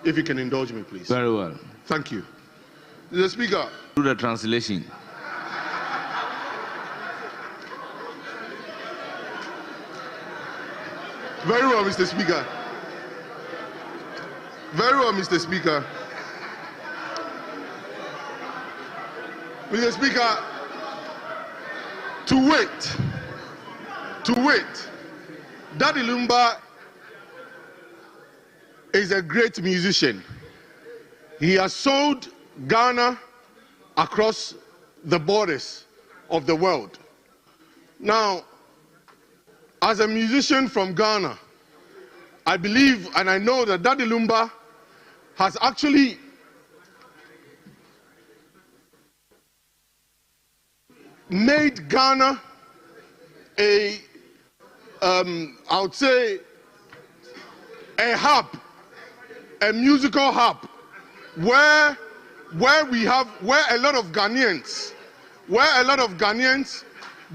if you can indulge me, please. Very well. Thank you. Mr. Speaker. Do the translation. Very well, Mr. Speaker. Very well, Mr. Speaker. Mr. Speaker, to wait, Daddy Lumba is a great musician. He has sold Ghana across the borders of the world. Now, as a musician from Ghana, I believe and I know that Daddy Lumba has actually made Ghana I would say, a hub, a musical hub, where a lot of Ghanaians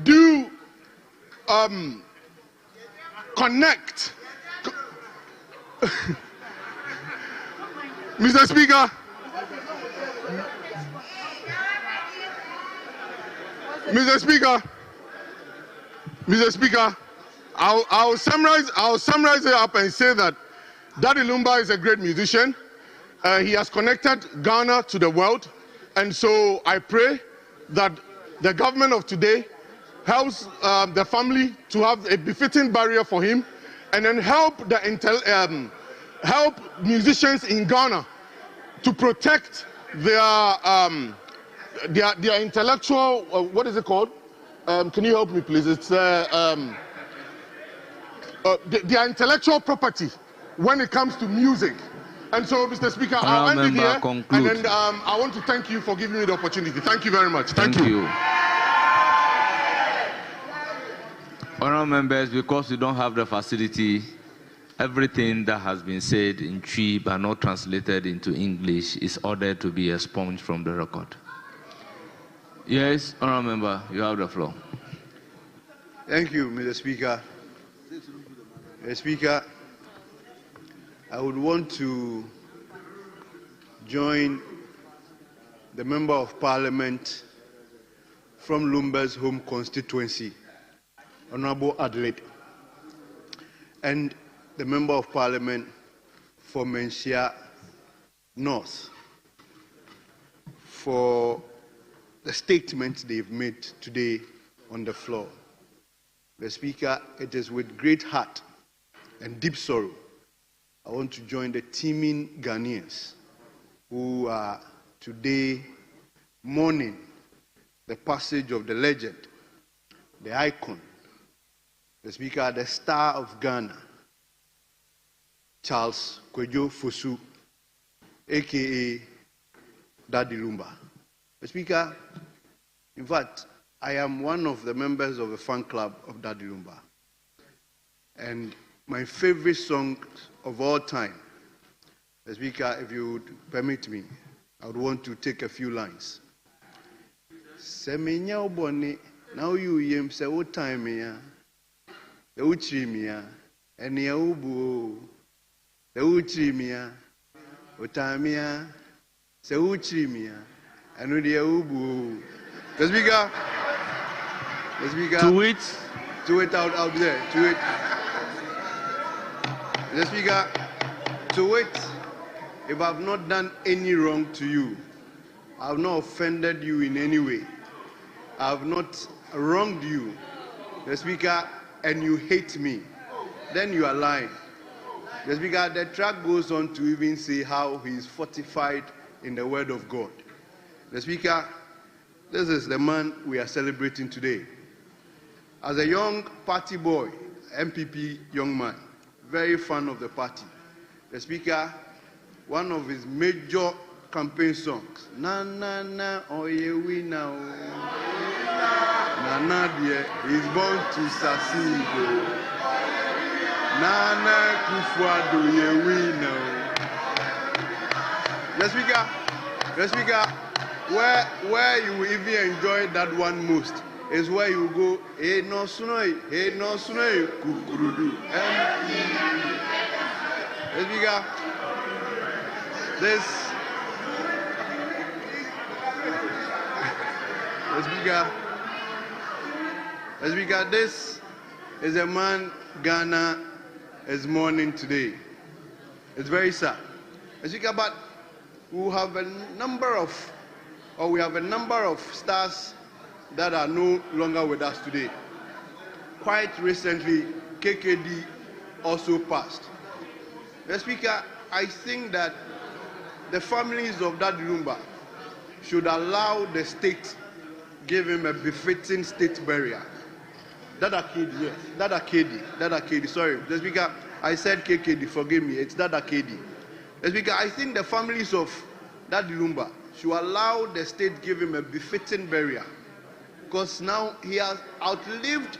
do connect. Mr. Speaker, Mr. Speaker, I'll summarize it up and say that Daddy Lumba is a great musician. He has connected Ghana to the world, and so I pray that the government of today helps the family to have a befitting burial for him, and then help musicians in Ghana to protect their intellectual, what is it called? Can you help me, please? It's their intellectual property when it comes to music. And so, Mr. Speaker, I'll end it here. Conclude. And then I want to thank you for giving me the opportunity. Thank you very much. Thank you. Honourable members, because we don't have the facility, everything that has been said in Twi but not translated into English is ordered to be expunged from the record. Yes, honourable member, you have the floor. Thank you, Mr. Speaker. Mr. Speaker, I would want to join the Member of Parliament from Lumba's home constituency, Honourable Adelaide, and the Member of Parliament for Menchia North for the statements they've made today on the floor. The Speaker, it is with great heart and deep sorrow I want to join the teeming Ghanaians who are today mourning the passage of the legend, the icon, the Speaker, the star of Ghana, Charles Kwadwo Fosu, a.k.a. Daddy Lumba. The Speaker, in fact, I am one of the members of the fan club of Daddy Lumba. And my favorite song of all time, the Speaker, if you would permit me, I would want to take a few lines. Semenya ubone, now you yem se o time ya, the uchimia, and ya ubu, the uchimia, utamia, se uchimia, and the ubu. The Speaker, To it out there, to it. The Speaker, to it, if I have not done any wrong to you, I have not offended you in any way, I have not wronged you, the Speaker, and you hate me, then you are lying. The Speaker, the track goes on to even say how he is fortified in the word of God. The Speaker, this is the man we are celebrating today. As a young party boy, MPP young man, very fan of the party, the Speaker, one of his major campaign songs, Na na na oye we now, Na na dear, he's born to succeed. Na na kufuado ye we now. The Speaker, where you will even enjoy that one most is where you go, hey no sunoi, kukurudu. The This, Speaker, this is a man Ghana is mourning today. It's very sad. Speaker, but we have a number of stars that are no longer with us today. Quite recently, KKD also passed. The Speaker, I think that the families of Daddy Lumumba should allow the state give him a befitting state burial. Dada KD, yes. Dada KD, sorry. The Speaker, I said KKD, forgive me. It's Dada KD. The Speaker, I think the families of Daddy Lumumba should allow the state give him a befitting burial, because now he has outlived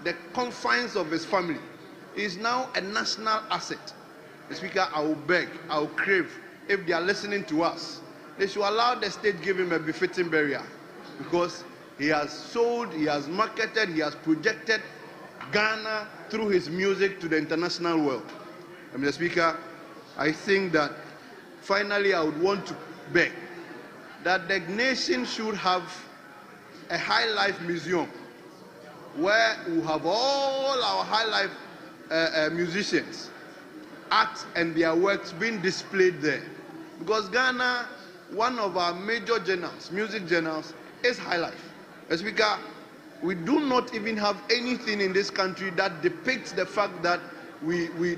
the confines of his family. He is now a national asset. The Speaker, I will beg, I will crave, if they are listening to us, they should allow the state give him a befitting burial, because he has sold, he has marketed, he has projected Ghana through his music to the international world. Mr. Speaker, I think that finally I would want to beg that the nation should have a high life museum where we have all our high life musicians, art and their works being displayed there. Because Ghana, one of our major journals, music journals, is High Life. Speaker, we do not even have anything in this country that depicts the fact that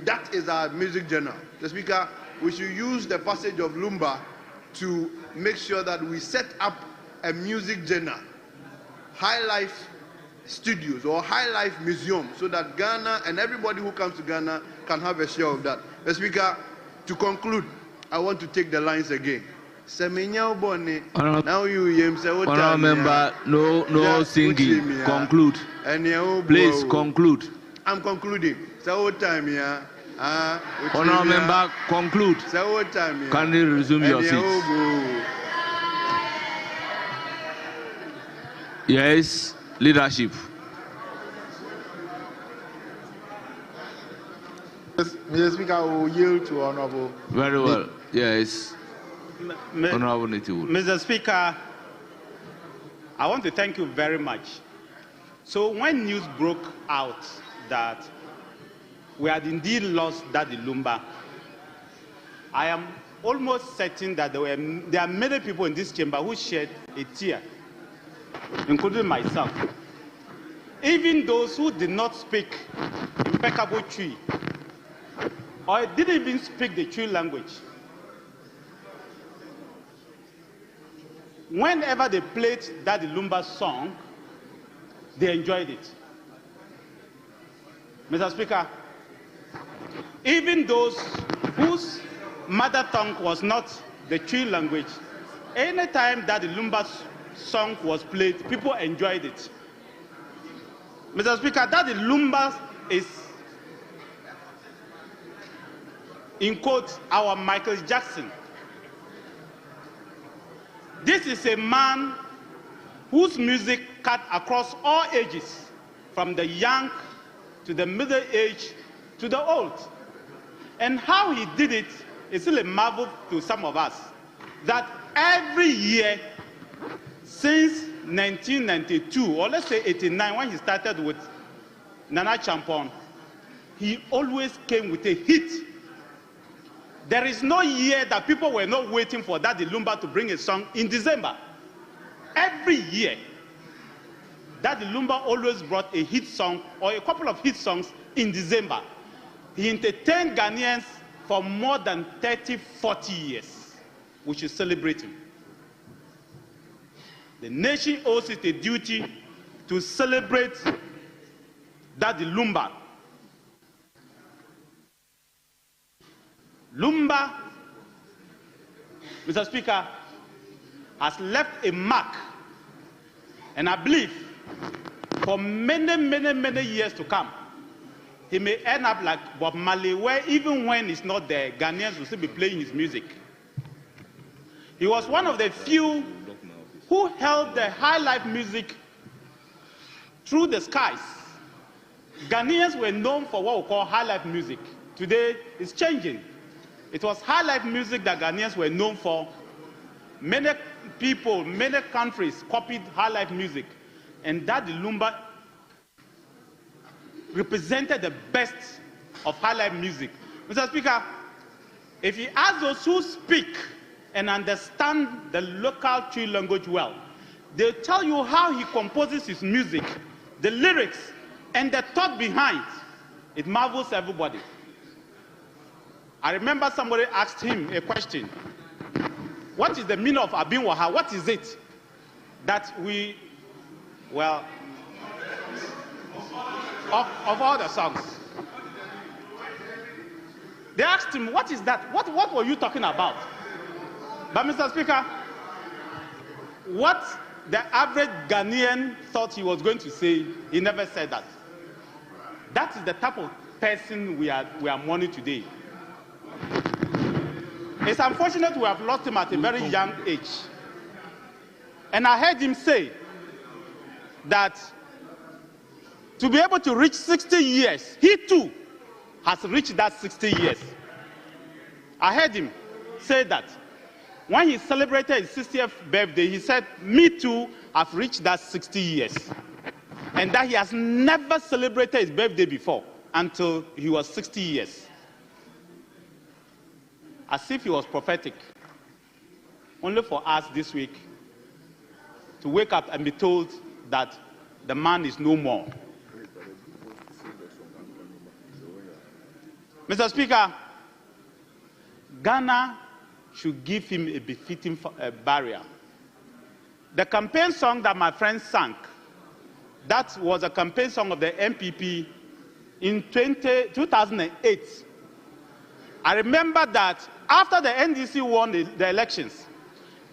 that is our music journal. Speaker, we should use the passage of Lumumba to make sure that we set up a music journal, High Life Studios or High Life Museum, so that Ghana and everybody who comes to Ghana can have a share of that. Speaker, to conclude, I want to take the lines again. Now you Honourable member, no singing. Conclude. Please conclude. I'm concluding. Honourable member, conclude. Can you resume your seat? Yes, leadership. Mr. Speaker, I will yield to Honourable. Very well. Yes. Honourable Nitiwood. Mr. Speaker, I want to thank you very much. So when news broke out that we had indeed lost Daddy Lumumba, I am almost certain that there are many people in this chamber who shed a tear, including myself. Even those who did not speak impeccable Twi, or didn't even speak the Twi language. Whenever they played Daddy Lumumba's song, they enjoyed it. Mr. Speaker, even those whose mother tongue was not the Twi language, anytime Daddy Lumumba's song was played, people enjoyed it. Mr. Speaker, Daddy Lumumba is, in quotes, our Michael Jackson. This is a man whose music cut across all ages, from the young to the middle age to the old. And how he did it is still a marvel to some of us, that every year since 1992, or let's say 89, when he started with Nana Champon, he always came with a hit. There is no year that people were not waiting for Daddy Lumumba to bring a song in December. Every year, Daddy Lumumba always brought a hit song or a couple of hit songs in December. He entertained Ghanaians for more than 30, 40 years. We should celebrate him. The nation owes it a duty to celebrate Daddy Lumumba. Lumumba, Mr. Speaker, has left a mark, and I believe for many, many, many years to come, he may end up like Bob Marley, where even when he's not there, Ghanaians will still be playing his music. He was one of the few who held the high life music through the skies. Ghanaians were known for what we call high life music. Today, it's changing. It was high life music that Ghanaians were known for. Many people, many countries copied high life music, and Daddy Lumba represented the best of high life music. Mr. Speaker, if you ask those who speak and understand the local Twi language well, they'll tell you how he composes his music, the lyrics, and the thought behind. It marvels everybody. I remember somebody asked him a question. What is the meaning of Abin Waha? What is it that we, well, of all the songs? They asked him, what is that? What were you talking about? But Mr. Speaker, what the average Ghanaian thought he was going to say, he never said that. That is the type of person we are mourning today. It's unfortunate we have lost him at a very young age. And I heard him say that to be able to reach 60 years, he too has reached that 60 years. I heard him say that when he celebrated his 60th birthday, he said, me too have reached that 60 years. And that he has never celebrated his birthday before until he was 60 years. As if he was prophetic. Only for us this week to wake up and be told that the man is no more. Mr. Speaker, Ghana should give him a befitting burial. The campaign song that my friend sang, that was a campaign song of the NPP in 2008. I remember that after the NDC won the elections,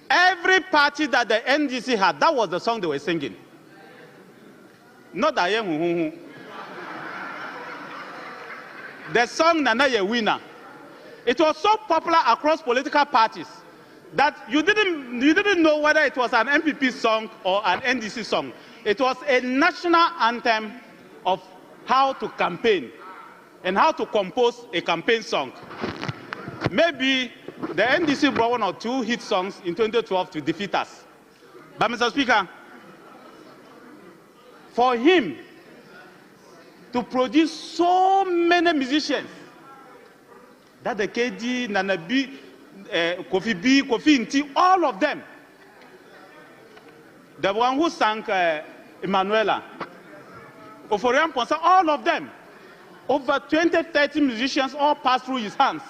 every party that the NDC had, that was the song they were singing. Not the the song Nana Ye Winner. It was so popular across political parties that you didn't know whether it was an NPP song or an NDC song. It was a national anthem of how to campaign and how to compose a campaign song. Maybe the NDC brought 1 or 2 hit songs in 2012 to defeat us. But Mr. Speaker, for him to produce so many musicians, that the KD, Nana B, Kofi B, Kofi Nti, all of them, the one who sang Emanuela, Oforian Ponsa, all of them, over 20, 30 musicians all passed through his hands.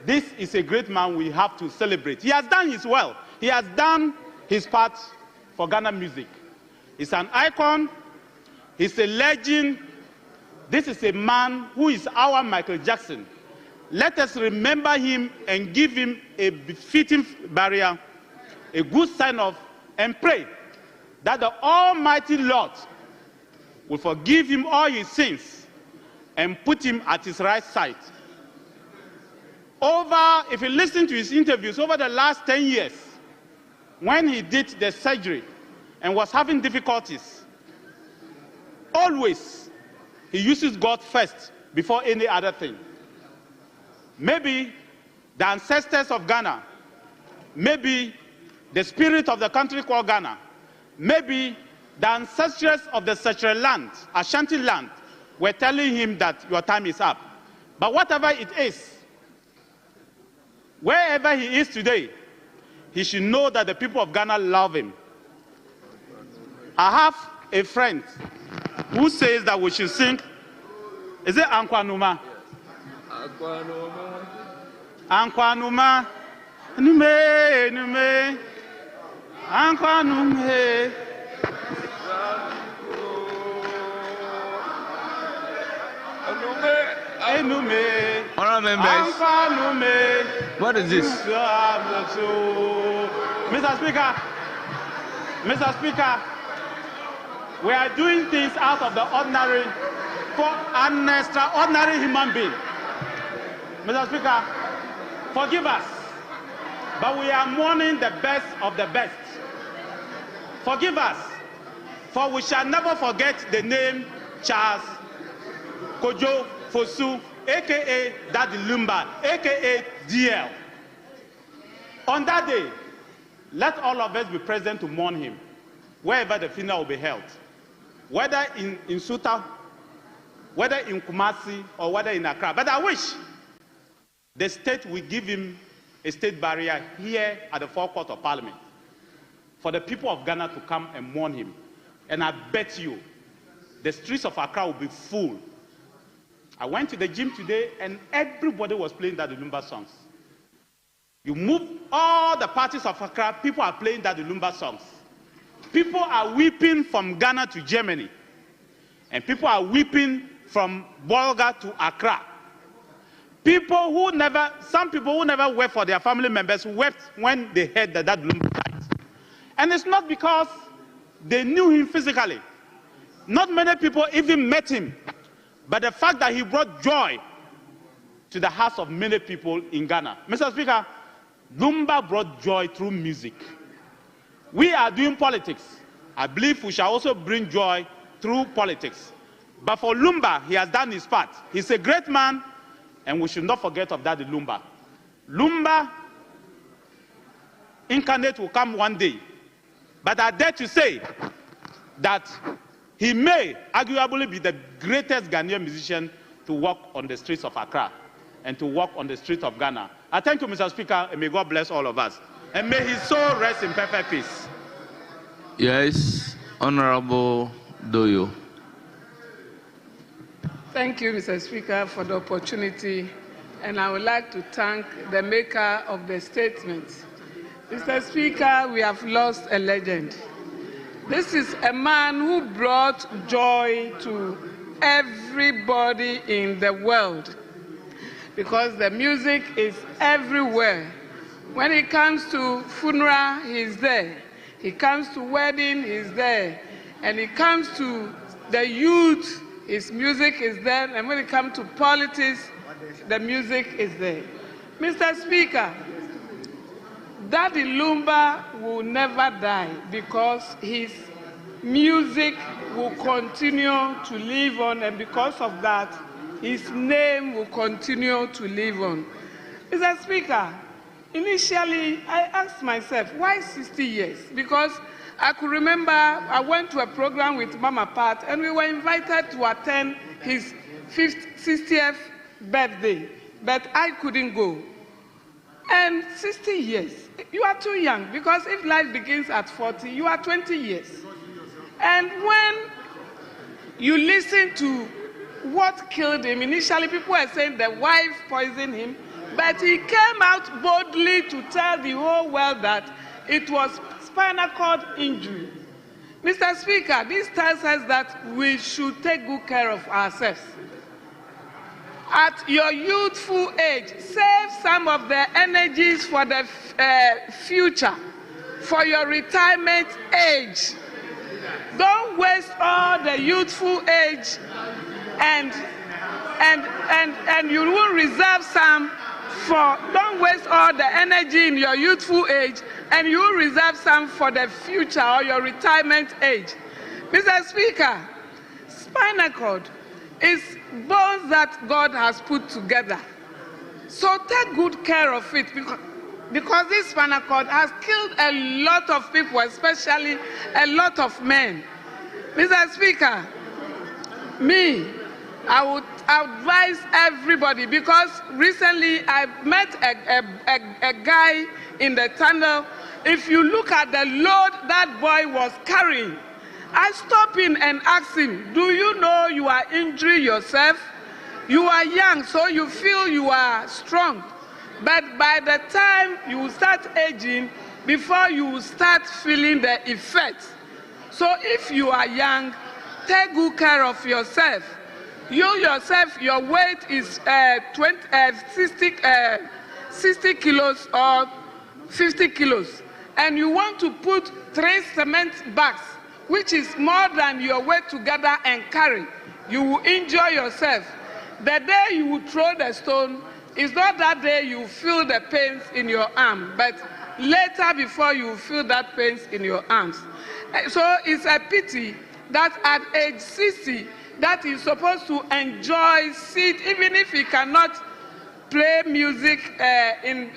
This is a great man we have to celebrate. He has done his well. He has done his part for Ghana music. He's an icon. He's a legend. This is a man who is our Michael Jackson. Let us remember him and give him a befitting burial, a good sign-off, and pray that the Almighty Lord will forgive him all his sins and put him at his right side. If you listen to his interviews over the last 10 years, when he did the surgery and was having difficulties, always he uses God first before any other thing. Maybe the ancestors of Ghana, maybe the spirit of the country called Ghana, maybe the ancestors of the Sechre land, Ashanti land, were telling him that your time is up. But whatever it is, wherever he is today, he should know that the people of Ghana love him. I have a friend who says that we should sing, is it Ankwanuma? Ankwanuma, nume, nume, Ankwanume. Honourable members, what is this? Mr. Speaker, we are doing things out of the ordinary for an extraordinary human being. Mr. Speaker, forgive us, but we are mourning the best of the best. Forgive us, for we shall never forget the name Charles Kojo Fosu a.k.a. Daddy Lumba, a.k.a. DL. On that day, let all of us be present to mourn him, wherever the funeral will be held, whether in Suta, whether in Kumasi, or whether in Accra. But I wish the state will give him a state barrier here at the forecourt of Parliament for the people of Ghana to come and mourn him. And I bet you the streets of Accra will be full. I went to the gym today and everybody was playing Daddy Lumba songs. You move all the parties of Accra, people are playing Daddy Lumba songs. People are weeping from Ghana to Germany. And people are weeping from Bolga to Accra. Some people who never wept for their family members wept when they heard that Daddy Lumba died. And it's not because they knew him physically. Not many people even met him. But the fact that he brought joy to the hearts of many people in Ghana. Mr. Speaker, Lumba brought joy through music. We are doing politics. I believe we shall also bring joy through politics. But for Lumba, he has done his part. He's a great man, and we should not forget of Daddy Lumba. Lumba incarnate will come one day. But I dare to say that he may arguably be the greatest Ghanaian musician to walk on the streets of Accra and to walk on the streets of Ghana. I thank you, Mr. Speaker, and may God bless all of us. And may his soul rest in perfect peace. Yes, Honorable Doyo. Thank you, Mr. Speaker, for the opportunity. And I would like to thank the maker of the statement. Mr. Speaker, we have lost a legend. This is a man who brought joy to everybody in the world because the music is everywhere. When it comes to funeral, he's there. He comes to wedding, he's there. And it comes to the youth, his music is there. And when it comes to politics, the music is there. Mr. Speaker, Daddy Lumba will never die because his music will continue to live on, and because of that, his name will continue to live on. Mr. Speaker, initially I asked myself, why 60 years? Because I could remember I went to a program with Mama Pat and we were invited to attend his 60th birthday, but I couldn't go. And 60 years, you are too young, because if life begins at 40, you are 20 years. And when you listen to what killed him, initially people were saying the wife poisoned him, but he came out boldly to tell the whole world that it was spinal cord injury. Mr. Speaker, this tells us that we should take good care of ourselves. At your youthful age, save some of the energies for the future, for your retirement age. Don't waste all the youthful age and you will reserve some for, don't waste all the energy in your youthful age and you will reserve some for the future or your retirement age. Mr. Speaker, spinal cord is bones that God has put together. So take good care of it because this spinal cord has killed a lot of people, especially a lot of men. Mr. Speaker, I would advise everybody, because recently I met a guy in the tunnel. If you look at the load that boy was carrying, I stopped him and asked him, do you know you are injuring yourself? You are young, so you feel you are strong. But by the time you start aging, before you start feeling the effects. So if you are young, take good care of yourself. You yourself, your weight is 60 kilos or 50 kilos. And you want to put 3 cement bags, which is more than your weight together and carry. You will injure yourself. The day you will throw the stone, it's not that day you feel the pains in your arm, but later before you feel that pains in your arms. So it's a pity that at age 60, that he's supposed to enjoy, sit, even if he cannot play music in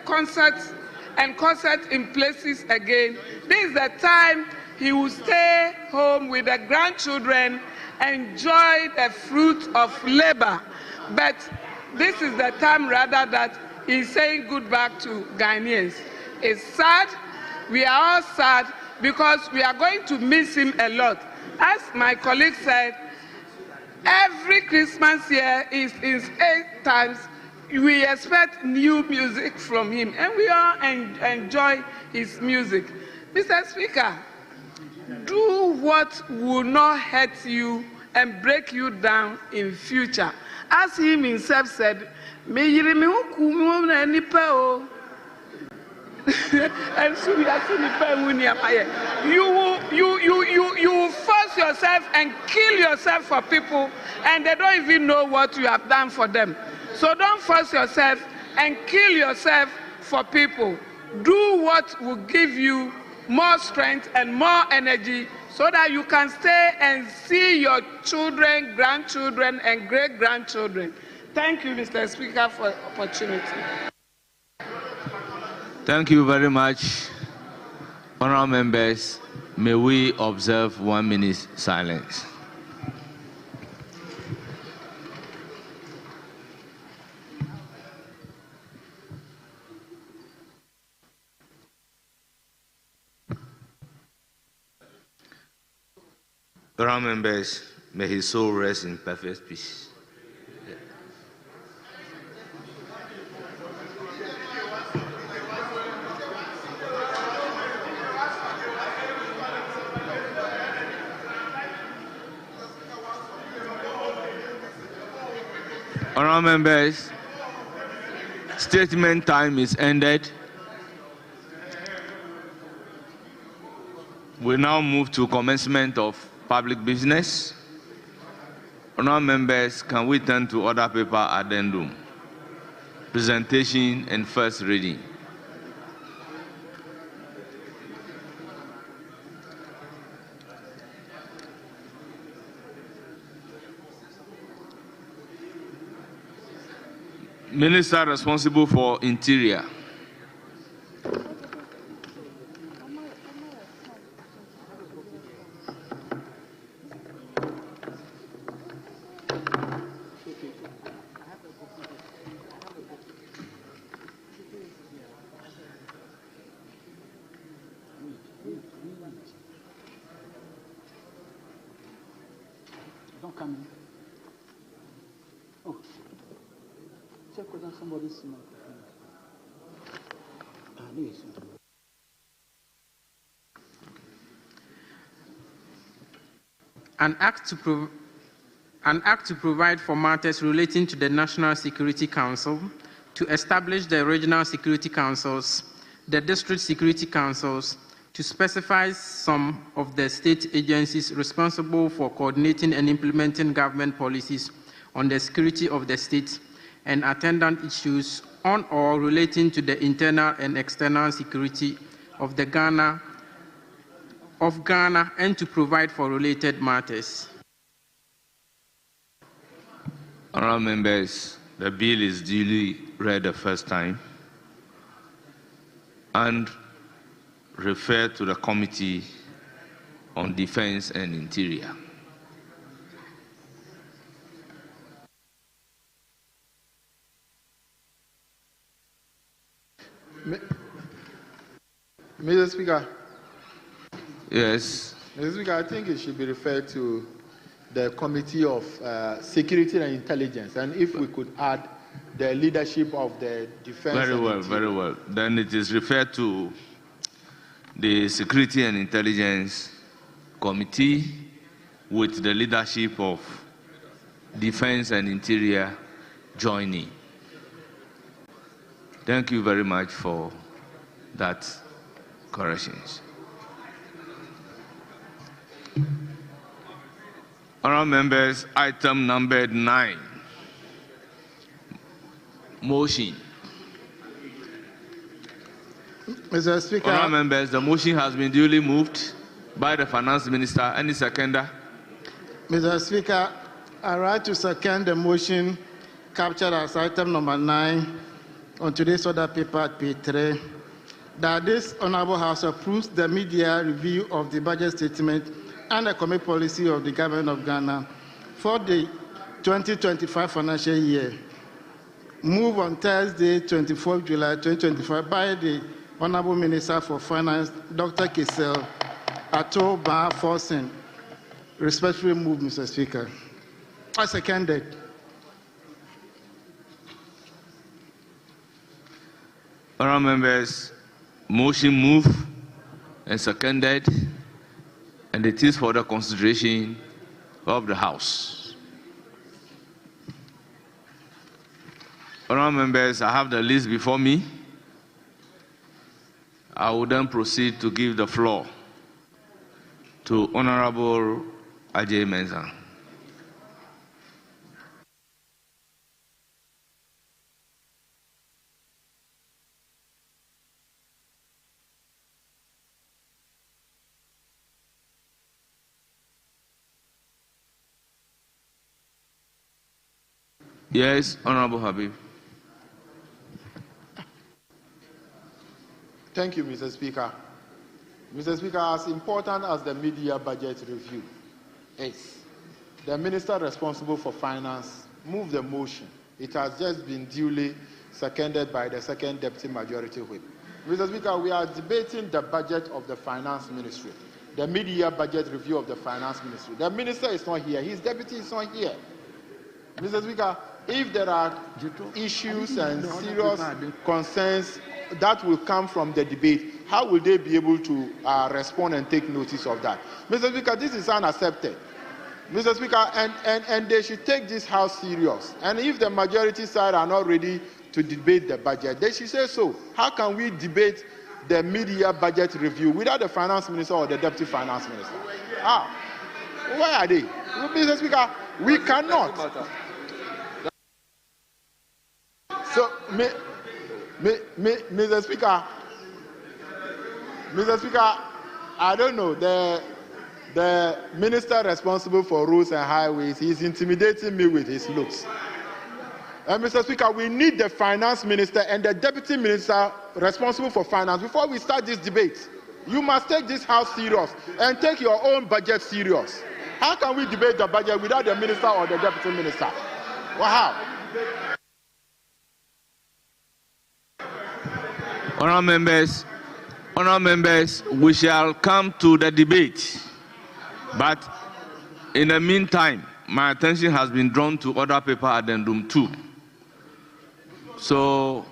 concerts and concerts in places again. This is the time he will stay home with the grandchildren, enjoy the fruit of labor. But this is the time rather that he's saying goodbye to Ghanaians. It's sad. We are all sad because we are going to miss him a lot. As my colleague said, every Christmas here is 8 times. We expect new music from him, and we all enjoy his music. Mr. Speaker, do what will not hurt you and break you down in future. As he himself said, and so we are you will force yourself and kill yourself for people, and they don't even know what you have done for them. So don't force yourself and kill yourself for people. Do what will give you more strength and more energy so that you can stay and see your children, grandchildren, and great-grandchildren. Thank you, Mr. Speaker, for the opportunity. Thank you very much. Honourable members, may we observe 1 minute silence. Honourable members, may his soul rest in perfect peace. Honourable members, statement time is ended. We now move to commencement of public business. Honourable members, can we turn to order paper addendum, presentation and first reading. Minister responsible for Interior. Don't come in. Oh. Check whether somebody's microphone. An act to provide for matters relating to the National Security Council, to establish the regional security councils, the district security councils, to specify some of the state agencies responsible for coordinating and implementing government policies on the security of the state and attendant issues on or relating to the internal and external security of Ghana, and to provide for related matters. Honourable members, the bill is duly read the first time and referred to the Committee on Defence and Interior. Mr. Speaker. Yes. Mr. Speaker, I think it should be referred to the Committee of Security and Intelligence, and if we could add the leadership of the Defence. Very well, very well. Then it is referred to the Security and Intelligence Committee with the leadership of Defence and Interior joining. Thank you very much for that corrections. Honourable members, item number 9. Motion. Mr. Speaker. Honourable members, the motion has been duly moved by the Finance Minister. Any seconder? Mr. Speaker, I rise to second the motion captured as item number 9 on today's order paper at page 3, that this Honorable House approves the media review of the budget statement and economic policy of the Government of Ghana for the 2025 financial year, moved on Thursday, 24th July 2025 by the Honorable Minister for Finance, Dr. Kisel Ato-Bah Forson. Respectfully moved, Mr. Speaker. I seconded. Honourable members, motion moved and seconded, and it is for the consideration of the House. Honourable members, I have the list before me. I will then proceed to give the floor to Honourable Ajay Mensah. Yes, Honourable Habib. Thank you, Mr. Speaker. Mr. Speaker, as important as the media budget review is, the minister responsible for finance moved the motion. It has just been duly seconded by the second deputy majority whip. Mr. Speaker, we are debating the budget of the finance ministry, the media budget review of the finance ministry. The minister is not here. His deputy is not here. Mr. Speaker, if there are issues and serious concerns that will come from the debate, how will they be able to respond and take notice of that? Mr. Speaker, this is unaccepted. Mr. Speaker, and they should take this House serious. And if the majority side are not ready to debate the budget, they should say so. How can we debate the media budget review without the finance minister or the deputy finance minister? Where are they? Mr. Speaker, we cannot. So, Mr. Speaker, I don't know, the minister responsible for roads and highways, he's intimidating me with his looks. Mr. Speaker, we need the finance minister and the deputy minister responsible for finance before we start this debate. You must take this House serious and take your own budget serious. How can we debate the budget without the minister or the deputy minister? Well, how? Honourable members, we shall come to the debate. But in the meantime, my attention has been drawn to order paper addendum 2. So,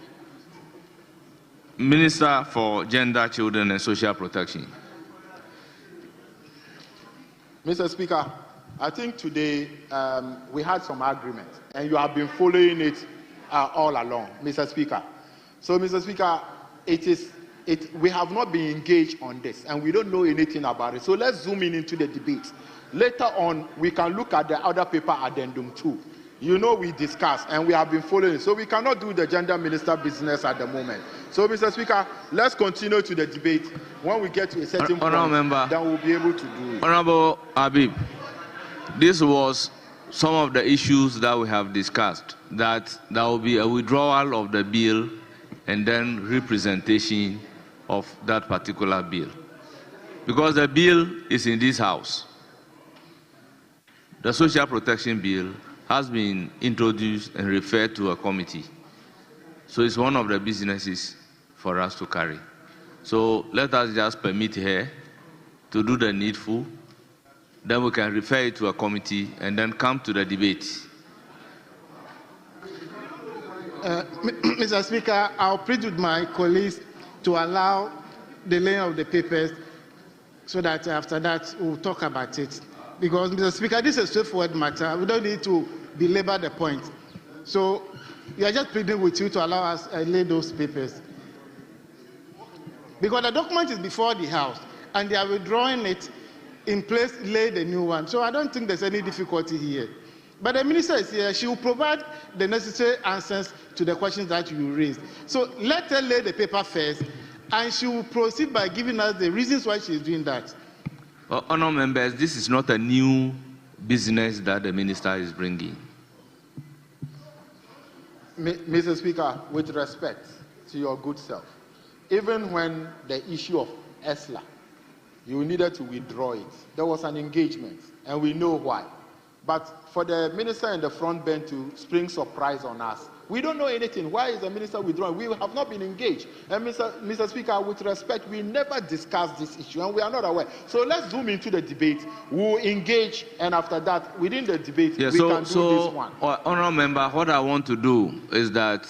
Minister for Gender, Children and Social Protection. Mr. Speaker, I think today we had some agreement, and you have been following it all along, Mr. Speaker. So, Mr. Speaker, we have not been engaged on this, and we don't know anything about it. So let's zoom into the debate. Later on, we can look at the other paper addendum 2. You know, we discussed, and we have been following. So we cannot do the gender minister business at the moment. So, Mr. Speaker, let's continue to the debate. When we get to a certain point, then we'll be able to do it. Honourable Habib, this was some of the issues that we have discussed, that there will be a withdrawal of the bill and then representation of that particular bill. Because the bill is in this House. The Social Protection Bill has been introduced and referred to a committee. So it's one of the businesses for us to carry. So let us just permit her to do the needful, then we can refer it to a committee and then come to the debate. Mr. Speaker, I'll plead with my colleagues to allow the laying of the papers so that after that we'll talk about it. Because, Mr. Speaker, this is a straightforward matter. We don't need to belabor the point. So we are just pleading with you to allow us to lay those papers. Because the document is before the House, and they are withdrawing it in place, lay the new one. So I don't think there's any difficulty here. But the minister is here. She will provide the necessary answers to the questions that you raised. So let her lay the paper first, and she will proceed by giving us the reasons why she is doing that. Honourable members, this is not a new business that the minister is bringing. Mr. Speaker, with respect to your good self, even when the issue of ESLA, you needed to withdraw it, there was an engagement, and we know why. But for the minister in the front bench to spring surprise on us, we don't know anything. Why is the minister withdrawing? We have not been engaged. And Mr. Speaker, with respect, we never discussed this issue, and we are not aware. So let's zoom into the debate. We'll engage, and after that, within the debate, we can do this one. Honourable Member, what I want to do is that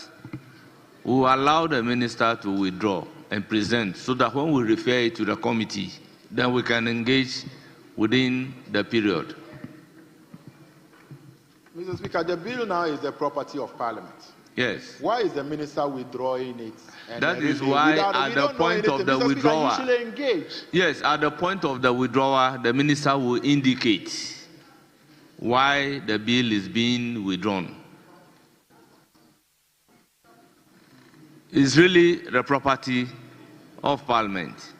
we will allow the minister to withdraw and present, so that when we refer it to the committee, then we can engage within the period. Mr. Speaker, the bill now is the property of Parliament. Yes. Why is the minister withdrawing it? That is why at the point of the withdrawal, yes, at the point of the withdrawal, the minister will indicate why the bill is being withdrawn. It's really the property of Parliament.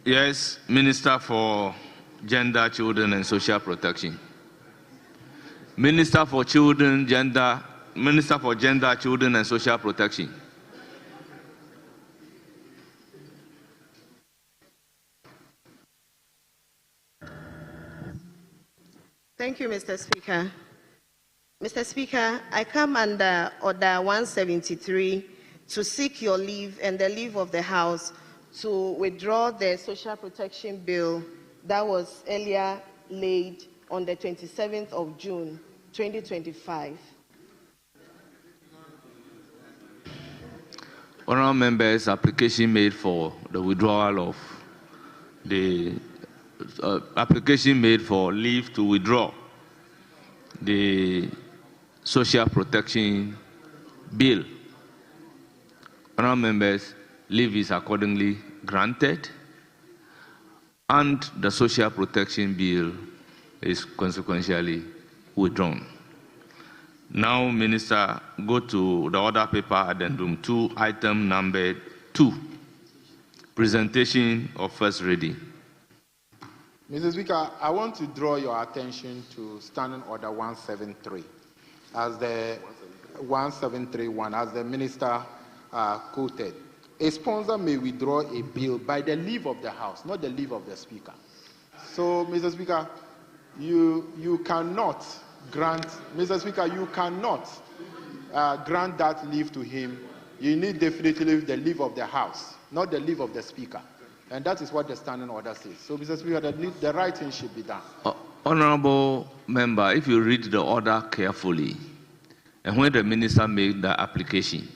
Yes, Minister for Gender, Children and Social Protection. Minister for Minister for Gender, Children and Social Protection. Thank you, Mr. Speaker. Mr. Speaker, I come under Order 173 to seek your leave and the leave of the House to withdraw the Social Protection Bill that was earlier laid on the 27th of June, 2025. Honourable Members, application made for the withdrawal of the application made for leave to withdraw the Social Protection Bill. Honourable Members, leave is accordingly granted, and the Social Protection Bill is consequentially withdrawn. Now, Minister, go to the order paper addendum 2, item number 2, presentation of first reading. Mr. Speaker, I want to draw your attention to Standing Order 173, as the 1731, as the Minister quoted. A sponsor may withdraw a bill by the leave of the House, not the leave of the Speaker. So, Mr. Speaker, you cannot grant, Mr. Speaker, you cannot grant that leave to him. You need definitely the leave of the House, not the leave of the Speaker. And that is what the Standing Order says. So, Mr. Speaker, the right thing should be done. Honourable Member, if you read the order carefully, and when the Minister made the application,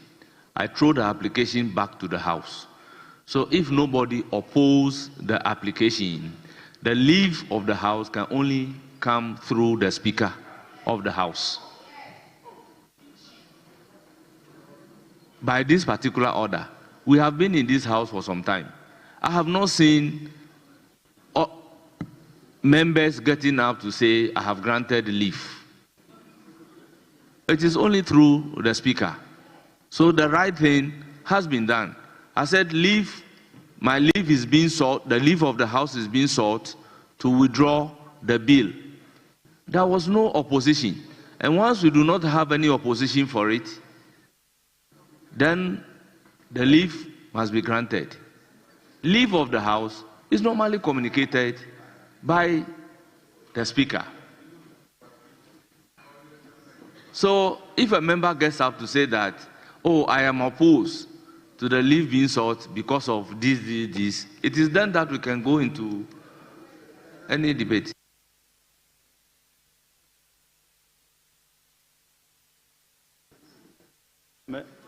I throw the application back to the House. So if nobody opposes the application, the leave of the House can only come through the Speaker of the House. By this particular order, we have been in this House for some time. I have not seen members getting up to say, I have granted leave. It is only through the Speaker. So the right thing has been done. I said, leave, my leave is being sought, the leave of the House is being sought to withdraw the bill. There was no opposition. And once we do not have any opposition for it, then the leave must be granted. Leave of the House is normally communicated by the Speaker. So if a member gets up to say that, oh, I am opposed to the leave being sought because of this, it is then that we can go into any debate.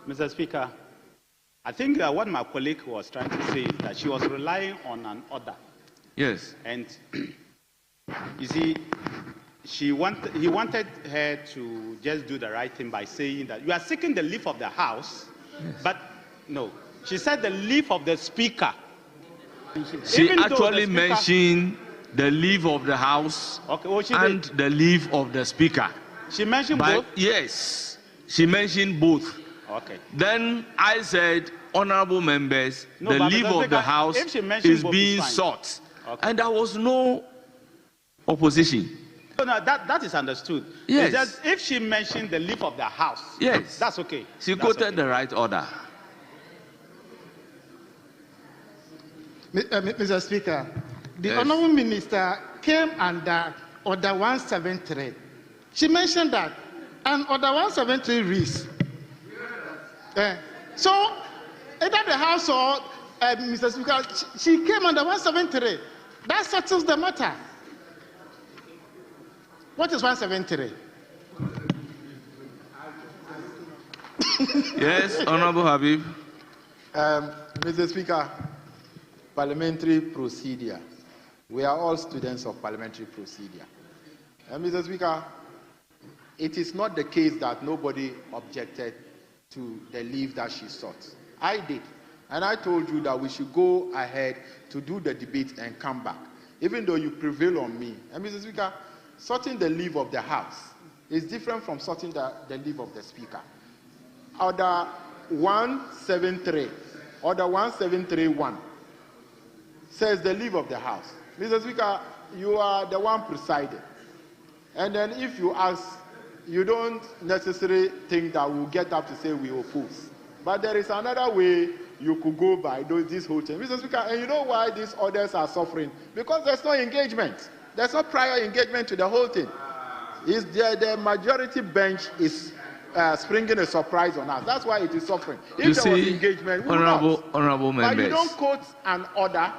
Mr. Speaker, I think what my colleague was trying to say is that she was relying on an order. Yes. And you see, he wanted her to just do the right thing by saying that you are seeking the leave of the House, yes. But no, she said the leave of the Speaker. She actually mentioned the leave of the House, okay, well, and the leave of the Speaker. She mentioned both? Yes. She mentioned both. Okay. Then I said, honorable members, No, the but leave Mr. of Speaker, the House if she mentioned is both, being it's fine. sought. Okay. And there was no opposition. No, that is understood. Yes. It's just if she mentioned the leave of the House, Yes. that's okay. She That's quoted okay. the right order. Mr. Speaker, the Yes. Honourable Minister came under Order 173. She mentioned that, and Order 173 reads. So, either the House or Mr. Speaker, she came under 173. That settles the matter. What is 173? Yes, Honorable Habib. Mr. Speaker, parliamentary procedure. We are all students of parliamentary procedure. Mr. Speaker, it is not the case that nobody objected to the leave that she sought. I did. And I told you that we should go ahead to do the debate and come back, even though you prevail on me. And Mr. Speaker, sorting the leave of the House is different from sorting the leave of the Speaker. Order 173, Order 1731 says the leave of the House. Mr. Speaker, you are the one presiding. And then if you ask, you don't necessarily think that we'll get up to say we oppose. But there is another way you could go by this whole thing. Mr. Speaker, and you know why these orders are suffering? Because there's no engagement. There's no prior engagement to the whole thing. The majority bench is springing a surprise on us. That's why it is suffering. If there was engagement, we honorable members. But you don't quote an order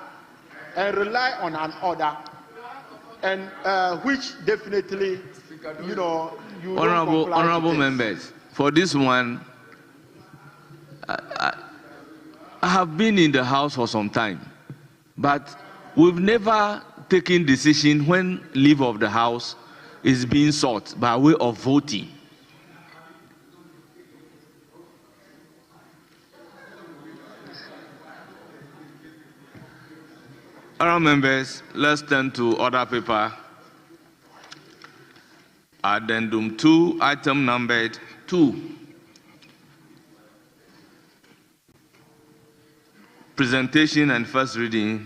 and rely on an order, and which definitely, you know, you honorable members. For this one, I have been in the House for some time, but we've never taken decision when leave of the House is being sought by way of voting. Honourable members, let's turn to order paper. Addendum 2, item numbered 2. Presentation and first reading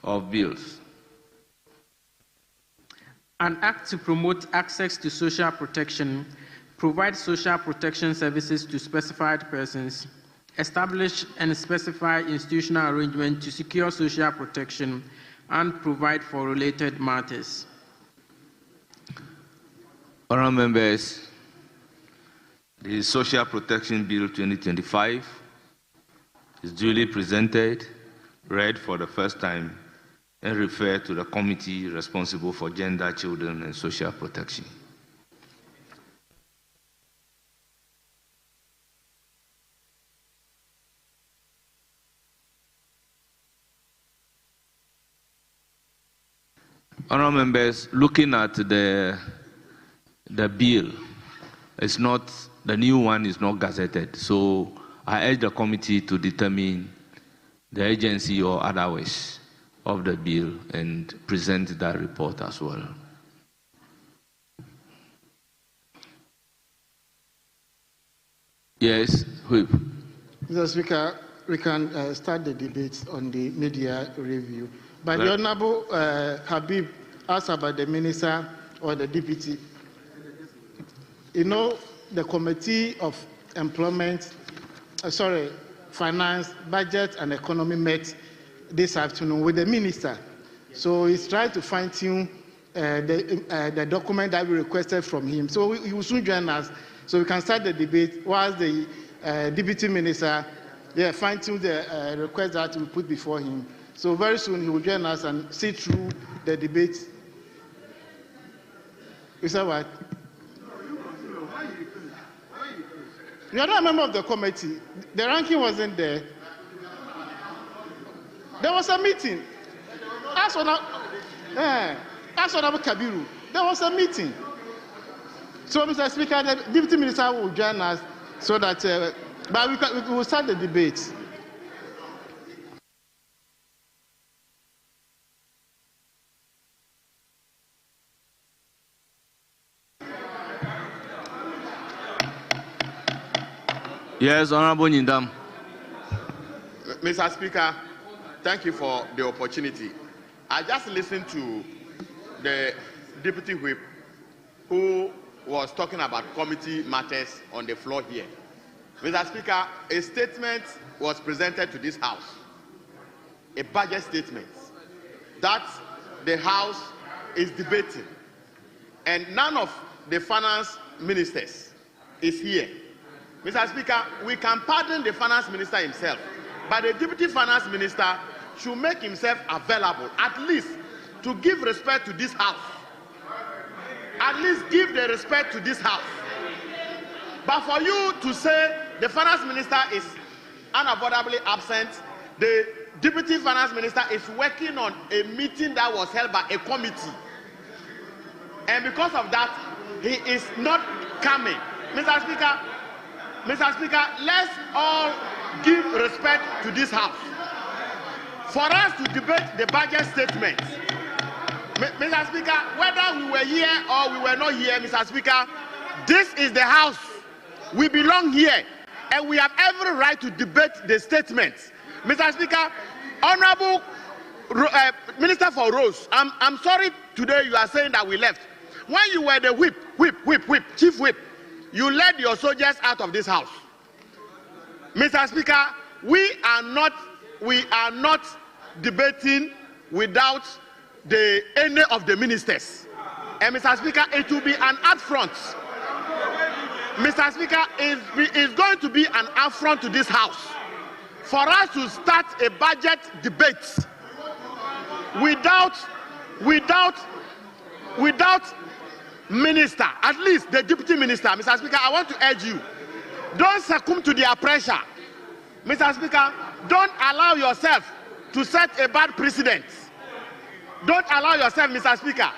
of bills. An act to promote access to social protection, provide social protection services to specified persons, establish and specify institutional arrangement to secure social protection, and provide for related matters. Honourable members, the Social Protection Bill 2025 is duly presented, read for the first time, and referred to the committee responsible for gender, children, and social protection. Honourable members, looking at the bill, it's not, the new one is not gazetted, so I urge the committee to determine the agency or otherwise of the bill and present that report as well. Yes, Whip. Mr. Speaker, we can start the debate on the media review. But the Honourable Habib asked about the minister or the deputy. You know, the Committee of Employment, Finance, Budget and Economy met this afternoon with the minister. So he's trying to fine-tune the document that we requested from him. So he will soon join us so we can start the debate whilst the deputy minister fine-tune the request that we put before him. So very soon he will join us and see through the debate. Is that right? You are not a member of the committee. The ranking wasn't there. There was a meeting. Ask Honorable Kabiru. There was a meeting. So, Mr. Speaker, the Deputy Minister will join us so that, but we will start the debate. Yes, Honorable Nyindam. Mr. Speaker, thank you for the opportunity. I just listened to the Deputy Whip who was talking about committee matters on the floor here. Mr. Speaker, a statement was presented to this House, a budget statement that the House is debating, and none of the finance ministers is here. Mr. Speaker, we can pardon the finance minister himself, but the deputy finance minister should make himself available, at least to give respect to this House. At least give the respect to this House. But for you to say the finance minister is unavoidably absent, the deputy finance minister is working on a meeting that was held by a committee, and because of that, he is not coming. Mr. Speaker, let's all give respect to this House. For us to debate the budget statement, Mr. Speaker, whether we were here or we were not here, Mr. Speaker, this is the House. We belong here, and we have every right to debate the statement. Mr. Speaker, Honorable Minister for Roads, I'm sorry today you are saying that we left. When you were the chief whip, you led your soldiers out of this House. Mr. Speaker, we are not debating without any of the ministers. And Mr. Speaker, it will be an affront. Mr. Speaker, it is going to be an affront to this House for us to start a budget debate without minister, at least the deputy minister. Mr. Speaker, I want to urge you, don't succumb to their pressure. Mr. Speaker, don't allow yourself to set a bad precedent. Don't allow yourself, Mr. Speaker.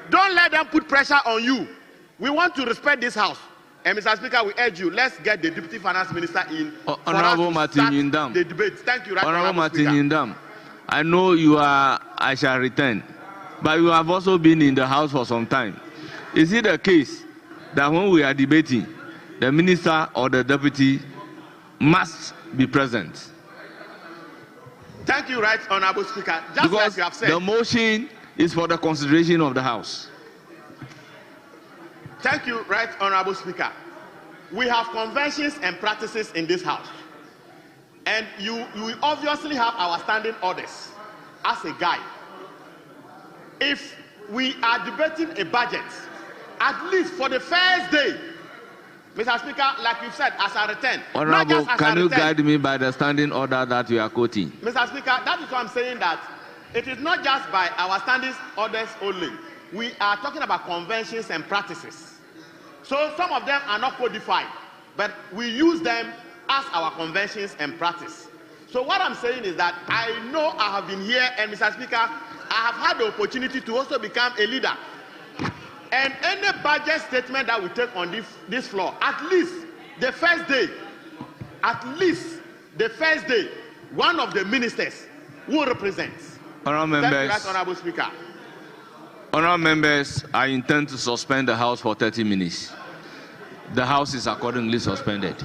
Don't let them put pressure on you. We want to respect this House. And Mr. Speaker, we urge you, let's get the Deputy Finance Minister in Honorable Martin Nyindam. The debate. Thank you, Honorable Martin Nyindam. I know I shall return, but you have also been in the House for some time. Is it the case that when we are debating, the minister or the deputy must be present? Thank you, Right Honorable Speaker. Just because like you have said, the motion is for the consideration of the House. Thank you, Right Honorable Speaker. We have conventions and practices in this House, and you obviously have our standing orders as a guide. If we are debating a budget, at least for the first day, Mr. Speaker, like you said, as I return. Honorable, can you guide me by the standing order that you are quoting? Mr. Speaker, that is what I'm saying, that it is not just by our standing orders only. We are talking about conventions and practices. So some of them are not codified, but we use them as our conventions and practice. So what I'm saying is that I know I have been here, and Mr. Speaker, I have had the opportunity to also become a leader. And any budget statement that we take on this floor, at least the first day, one of the ministers will represent. Honourable members, Thank you, Honourable Speaker. Honourable members, I intend to suspend the House for 30 minutes. The House is accordingly suspended.